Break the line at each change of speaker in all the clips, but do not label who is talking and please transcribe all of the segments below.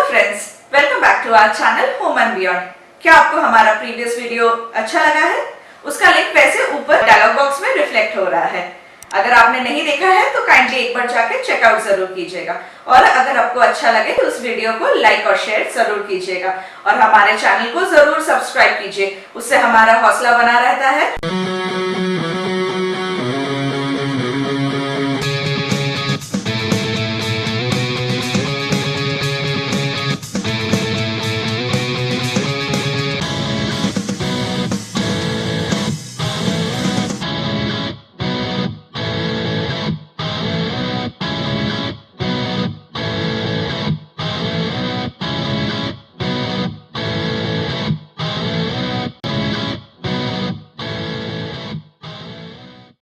Friends, welcome back to our channel home and beyond. क्या आपको हमारा प्रीवियस वीडियो अच्छा लगा है? उसका लिंक वैसे ऊपर डायलॉग बॉक्स में रिफ्लेक्ट हो रहा है। अगर आपने नहीं देखा है तो काइंडली एक बार जाके चेकआउट जरूर कीजिएगा और अगर आपको अच्छा लगे तो उस वीडियो को लाइक और शेयर जरूर कीजिएगा और हमारे चैनल को जरूर सब्सक्राइब कीजिए, उससे हमारा हौसला बना रहता है।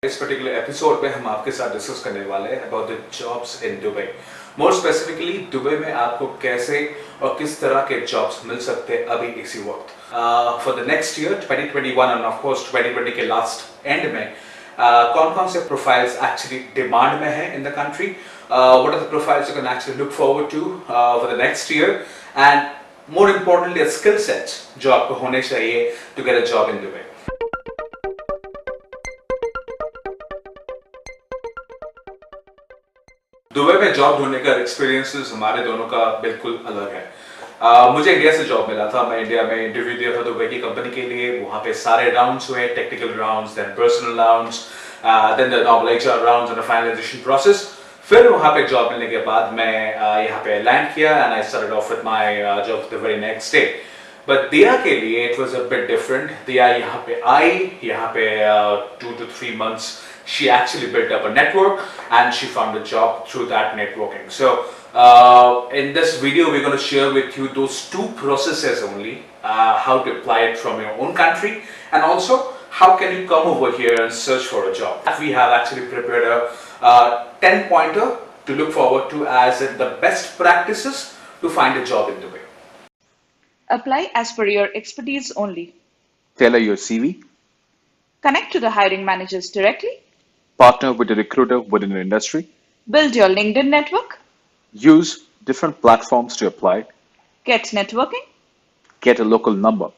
इस पर्टिकुलर एपिसोड में हम आपके साथ डिस्कस करने वाले हैं about the jobs in Dubai. More specifically Dubai में आपको कैसे और किस तरह के जॉब्स मिल सकते हैं अभी इसी वक्त। For the next year 2021 and of course 2020 के लास्ट एंड में कौन कौन से प्रोफाइल्स एक्चुअली डिमांड में है in the country, what are the profiles you can actually look forward to for the next year and more importantly skill sets जो आपको होने चाहिए to get a job in Dubai. Dubai में job ढूंढने का experiences हमारे दोनों का बिल्कुल अलग है। मुझे इंडिया से जॉब मिला था, मैं इंडिया में इंटरव्यू दिया था दुबई की कंपनी के लिए। वहाँ पे सारे राउंड्स हुए, technical rounds, then personal rounds, then the normal HR rounds and the finalisation process. फिर वहाँ पे जॉब मिलने के बाद मैं यहाँ पे लैंड किया and I started off with my job the very next day. But दिया के लिए it was a bit different. दिया यहाँ पे आई, यहाँ पे 2 to 3 months she actually built up a network and she found a job through that networking. So in this video we're going to share with you those two processes only, how to apply it from your own country and also how can you come over here and search for a job. We have actually prepared a 10-pointer to look forward to as the best practices to find a job in Dubai.
Apply as per your expertise only.
Tailor your CV.
Connect to the hiring managers directly.
Partner with a recruiter within your industry.
Build your LinkedIn network.
Use different platforms to apply.
Get networking.
Get a local number.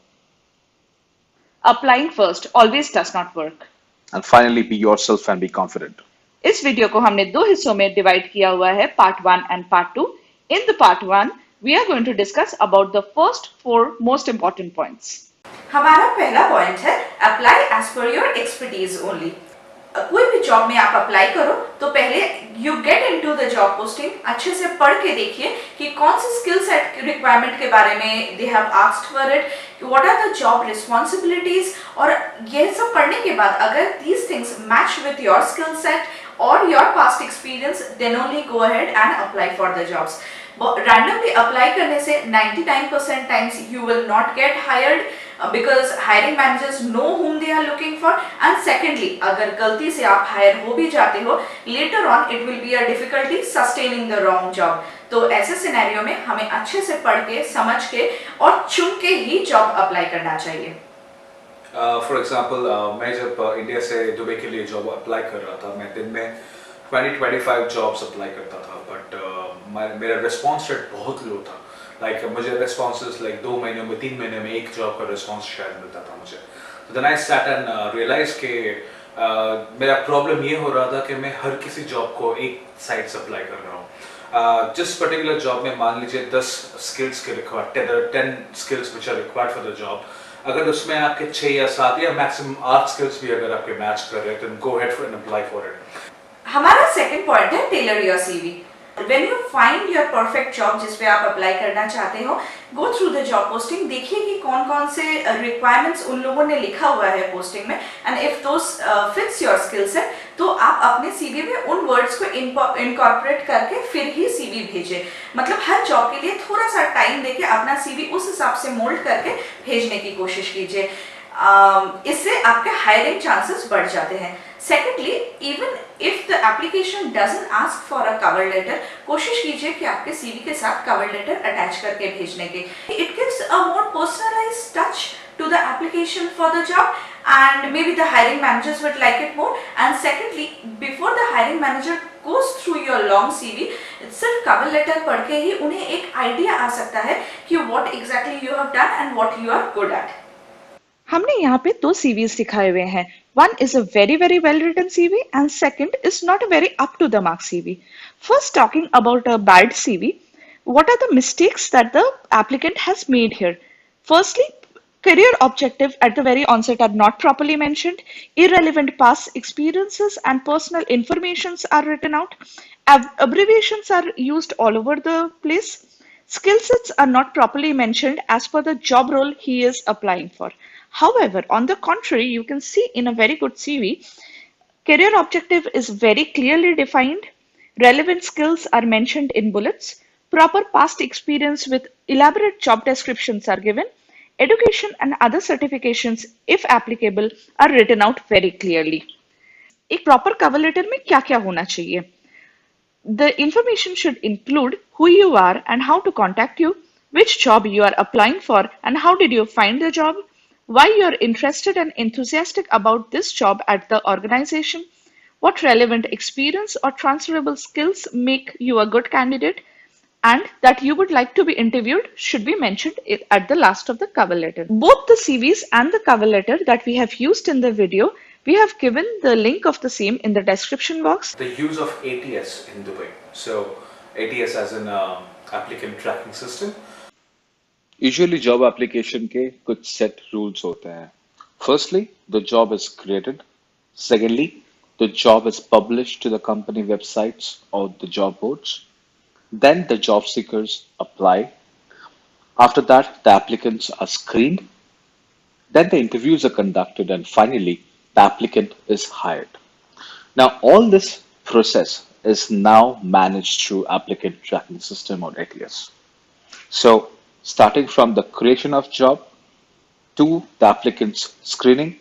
Applying first always does not work.
And finally, be yourself and be confident.
इस video को हमने दो हिस्सों में divide किया हुआ है, part 1 and part 2। In the part 1 we are going to discuss about the first 4 most important points. हमारा पहला पॉइंट है apply as per your expertise only. कोई भी जॉब में आप अप्लाई करो तो पहले you get into the job posting, अच्छे से पढ़ के देखिए कि कौन सी स्किल सेट रिक्वायरमेंट के बारे में they have asked for it, what are the job responsibilities. और ये सब पढ़ने के बाद अगर these things match with your skill set और your past experience, then only go ahead and apply for the jobs. Randomly apply करने से 99% times you will not get hired because hiring managers know whom they are looking for, and secondly अगर गलती से आप higher हो भी जाते हो later on it will be a difficulty sustaining the wrong job। तो ऐसे सिनेरियो में हमें अच्छे से पढ़ के समझ के और चुन के ही जॉब अप्लाई करना चाहिए।
फॉर एग्जाम्पल मैं जब इंडिया से दुबई के लिए जॉब अप्लाई कर रहा था, मैं दिन में 20-25 जॉब्स अप्लाई करता था, बट मेरा रिस्पॉन्स रेट बहुत लो था। मुझे रिस्पॉन्सेस 2 महीने में 3 महीने में एक जॉब का रिस्पॉन्स शायद मिलता था मुझे। तो then I sat and realise के मेरा प्रॉब्लम ये हो रहा था कि मैं हर किसी जॉब को एक साइड से अप्लाई कर रहा हूँ। जिस पर्टिकुलर जॉब में मान लीजिए 10 स्किल्स के required, 10 skills which are required for the job, अगर उसमें आपके 6 या 7 या मैक्सिमम 8 स्किल्स भी अगर आपके मैच कर रहे हैं तो go ahead and apply for it.
हमारा सेकंड पॉइंट है tailor your CV. When you find your perfect job जिस पे आप अप्लाई करना चाहते हो, go through the job posting, देखिए कि कौन कौन से requirements उन लोगों ने लिखा हुआ है पोस्टिंग में, and if those fits your skill set, तो आप अपने CV में उन words को incorporate करके फिर ही CV भेजें। मतलब हर जॉब के लिए थोड़ा सा टाइम देके अपना CV उस हिसाब से मोल्ड करके भेजने की कोशिश कीजिए। इससे आपके हायरिंग चांसेस बढ़ जाते हैं। Secondly, even if the application doesn't ask for a cover letter, कोशिश कीजिए कि आपके सीवी के साथ कवर लेटर अटैच करके भेजने के। It gives a more personalised touch to the application for the job and maybe the hiring managers would like it more। and secondly, before the hiring manager goes through your long CV, सिर्फ cover letter पढ़ के ही उन्हें एक idea आ सकता है कि what exactly you have done and what you are good at. हमने यहाँ पे दो CVs दिखाए हुए हैं. One is a very well written CV and second is not a very up to the mark CV. First, talking about a bad CV, what are the mistakes that the applicant has made here? Firstly, career objective at the very onset are not properly mentioned. Irrelevant past experiences and personal informations are written out. Abbreviations are used all over the place. Skill sets are not properly mentioned as per the job role he is applying for. However, on the contrary, you can see in a very good CV, career objective is very clearly defined. Relevant skills are mentioned in bullets. Proper past experience with elaborate job descriptions are given. Education and other certifications, if applicable, are written out very clearly. एक proper cover letter में क्या क्या होना चाहिए? The information should include who you are and how to contact you, which job you are applying for and how did you find the job, why you are interested and enthusiastic about this job at the organization, what relevant experience or transferable skills make you a good candidate, and that you would like to be interviewed should be mentioned at the last of the cover letter. Both the CVs and the cover letter that we have used in the video, we have given the link of the same in the description box.
The use of ATS in Dubai. So ATS as an applicant tracking system.
Usually job application के कुछ set rules होते हैं. Firstly, the job is created. Secondly, the job is published to the company websites or the job boards. Then the job seekers apply. After that, the applicants are screened. Then the interviews are conducted, and finally, the applicant is hired. Now, all this process is now managed through applicant tracking system or ATS. So, starting from the creation of job to the applicant's screening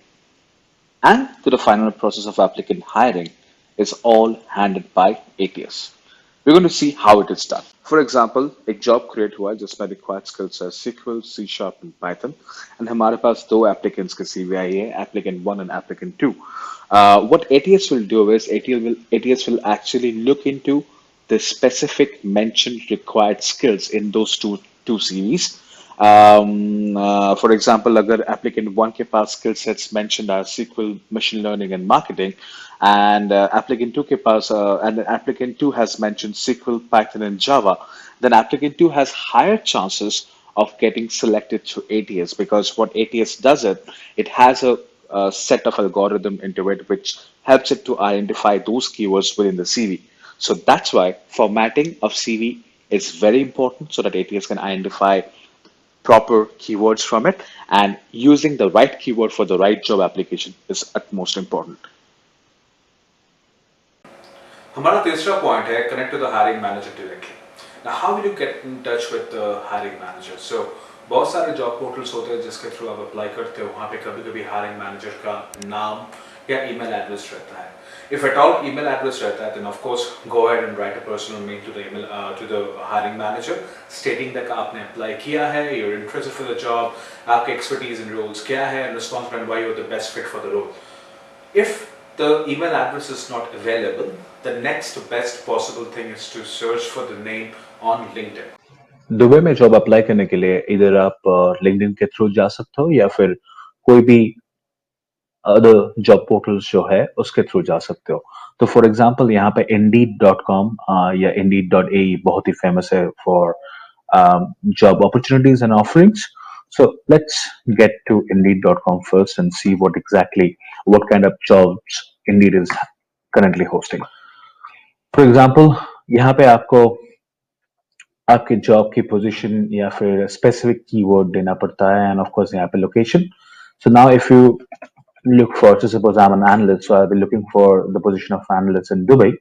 and to the final process of applicant hiring is all handled by ATS. We're going to see how it is done. For example, एक job create हुआ है जिसमें required skills है SQL, C Sharp and Python. And हमारे पास दो applicants के CV आई है, applicant 1 and applicant 2. What ATS will do is ATS will actually look into the specific mentioned required skills in those two CVs. For example, अगर applicant 1 के पास skill sets mentioned are SQL, machine learning and marketing, and applicant 2 के पास and applicant 2 has mentioned SQL, Python and Java, then applicant 2 has higher chances of getting selected through ATS, because what ATS does it has a set of algorithm into it which helps it to identify those keywords within the CV. So that's why formatting of CV is very important so that ATS can identify proper keywords from it, and using the right keyword for the right job application is utmost important.
हमारा तीसरा point है connect to the hiring manager directly. Now, how will you get in touch with the hiring manager? So, बहुत सारे job portals होते हैं जिसके through आप apply करते हो. वहाँ पे कभी-कभी hiring manager का नाम या email address रहता है. If at all email address रहता है, then of course go ahead and write a personal mail to the email to the hiring manager, stating that आपने apply किया है, you're interested for the job, आपके expertise in roles क्या है, and responsible and why you're the best fit for the role. If the email address is not available, the next best possible thing is to search for the name on LinkedIn.
Dubai में job apply करने के लिए इधर आप LinkedIn के through जा सकते हो या फिर कोई भी अदर जॉब पोर्टल्स जो है उसके थ्रू जा सकते हो. तो फॉर एग्जांपल यहाँ पे indeed.com या indeed.ae बहुत ही फेमस है for job opportunities and offerings. So let's get to indeed.com first and see what kind of jobs Indeed is currently hosting. For example, यहाँ पे आपको आपके जॉब की पोजीशन या फिर स्पेसिफिक कीवर्ड देना पड़ता है, एंड ऑफ कोर्स यहाँ पे location. So now if you look for, so suppose I'm an analyst, so I'll be looking for the position of analyst in Dubai,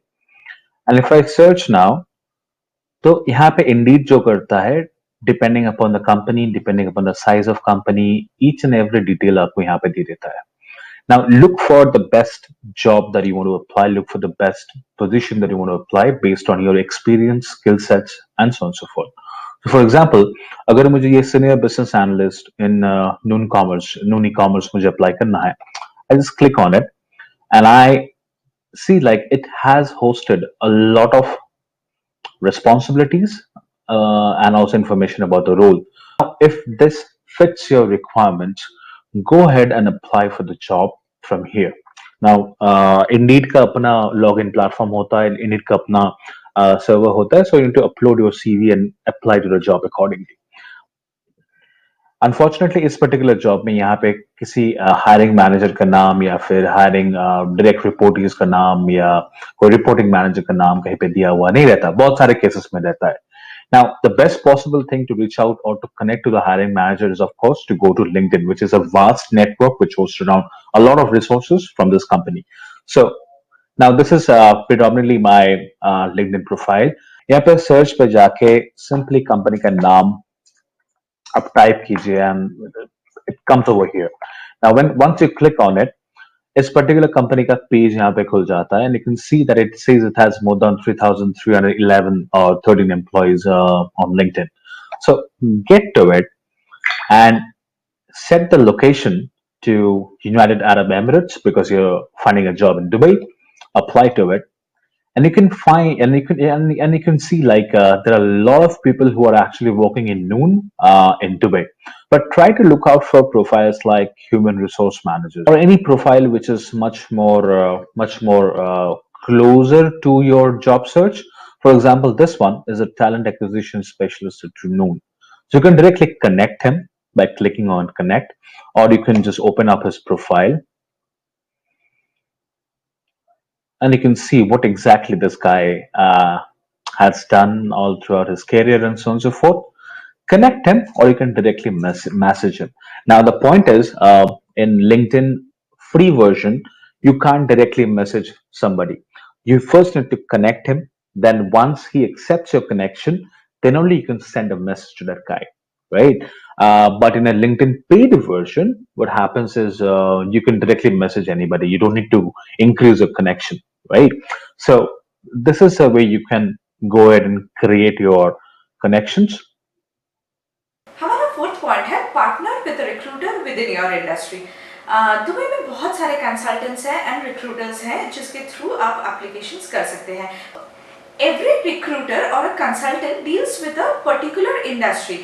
and if I search now, तो यहाँ पे Indeed जो करता है, depending upon the company, depending upon the size of company, each and every detail आपको यहाँ पे दे देता है. Now look for the best job that you want to apply, look for the best position that you want to apply based on your experience, skill sets and so on and so forth. So for example, अगर मुझे ये senior business analyst in noon e-commerce मुझे apply करना है, I just click on it and I see, like, it has hosted a lot of responsibilities and also information about the role. Now, if this fits your requirements, go ahead and apply for the job from here. Now, Indeed का अपना login platform होता है, Indeed का अपना server होता है, so you need to upload your CV and apply to the job accordingly. Unfortunately इस particular job में यहाँ पे किसी हायरिंग मैनेजर का नाम या फिर हायरिंग डायरेक्ट रिपोर्टीज का नाम या कोई रिपोर्टिंग मैनेजर का नाम कहीं पे दिया हुआ नहीं रहता, बहुत सारे केसेस में रहता है. Now, the best possible thing to reach out or to connect to the hiring manager is, of course, to go to LinkedIn, which is a vast network which hosts around a lot of resources from this company. So, now this is predominantly my LinkedIn profile. यहाँ पे search पे जाके simply company का नाम आप type कीजिए and it comes over here. Now, once you click on it, इस particular company का पेज यहाँ पे खुल जाता है and you can see that it says it has more than 3,311 or 13 employees on LinkedIn. So get to it and set the location to United Arab Emirates because you're finding a job in Dubai. Apply to it, and you can find and you can see like there are a lot of people who are actually working in noon in Dubai, but try to look out for profiles like human resource managers or any profile which is much more closer to your job search. For example, this one is a talent acquisition specialist at noon, so you can directly connect him by clicking on connect, or you can just open up his profile and you can see what exactly this guy has done all throughout his career and so on and so forth. Connect him, or you can directly message him. Now, the point is, in LinkedIn free version, you can't directly message somebody. You first need to connect him. Then, once he accepts your connection, then only you can send a message to that guy, right? But in a LinkedIn paid version, what happens is you can directly message anybody. You don't need to increase your connection, right? So this is a way you can go ahead and create your connections.
हमारा fourth point है partner with recruiter with in your industry. Dubai में बहुत सारे consultants हैं and recruiters हैं जिसके through आप applications कर सकते हैं. एवरी रिक्रूटर और a consultant deals with a particular industry.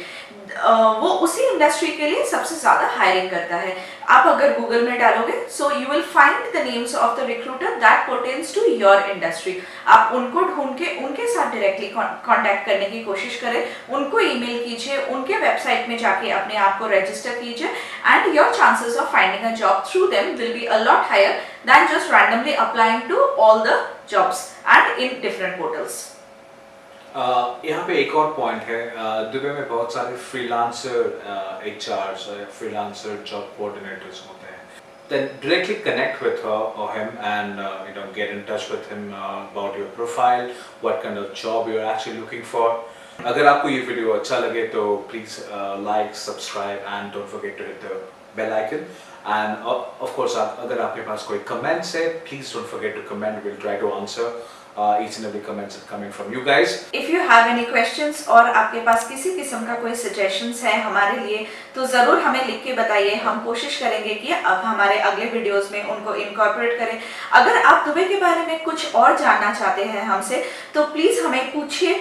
वो उसी इंडस्ट्री के लिए सबसे ज्यादा हायरिंग करता है. आप अगर गूगल में डालोगे so you will find the names of the recruiter that pertains to your industry. आप उनको ढूंढ के उनके साथ डायरेक्टली कांटेक्ट करने की कोशिश करें, उनको ईमेल कीजिए, उनके वेबसाइट में जाके अपने आप को रजिस्टर कीजिए and your chances of finding a job through them will be a lot higher than just randomly applying to all the jobs and in different portals.
यहाँ पे एक और पॉइंट है. दुबई में बहुत सारे फ्रीलांसर एचआरस और फ्रीलांसर जॉब कोऑर्डिनेटर्स होते हैं. Then directly connect with her or him and get in touch with him about your profile, what kind of job you're actually looking for. अगर आपको ये वीडियो अच्छा लगे तो please like, subscribe and don't forget to hit the bell icon. And of course अगर आपके पास कोई कमेंट्स है, please don't forget to comment. Will try to answer each and every comments are coming from you guys.
If you have any questions और आपके पास किसी किस्म का कोई suggestions है हमारे लिए तो ज़रूर हमें लिख के बताइए. हम कोशिश करेंगे कि अब हमारे अगले वीडियोस में उनको incorporate करें. अगर आप दुबई के बारे में कुछ और जानना चाहते हैं हमसे तो प्लीज़ हमें पूछिए.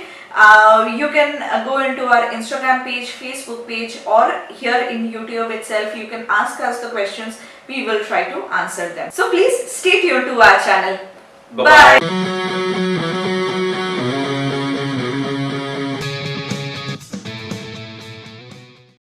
You can go into our Instagram page, Facebook page or here in YouTube itself you can ask us the questions. We will try to answer them. So please stay tuned to our channel.
Bye-bye.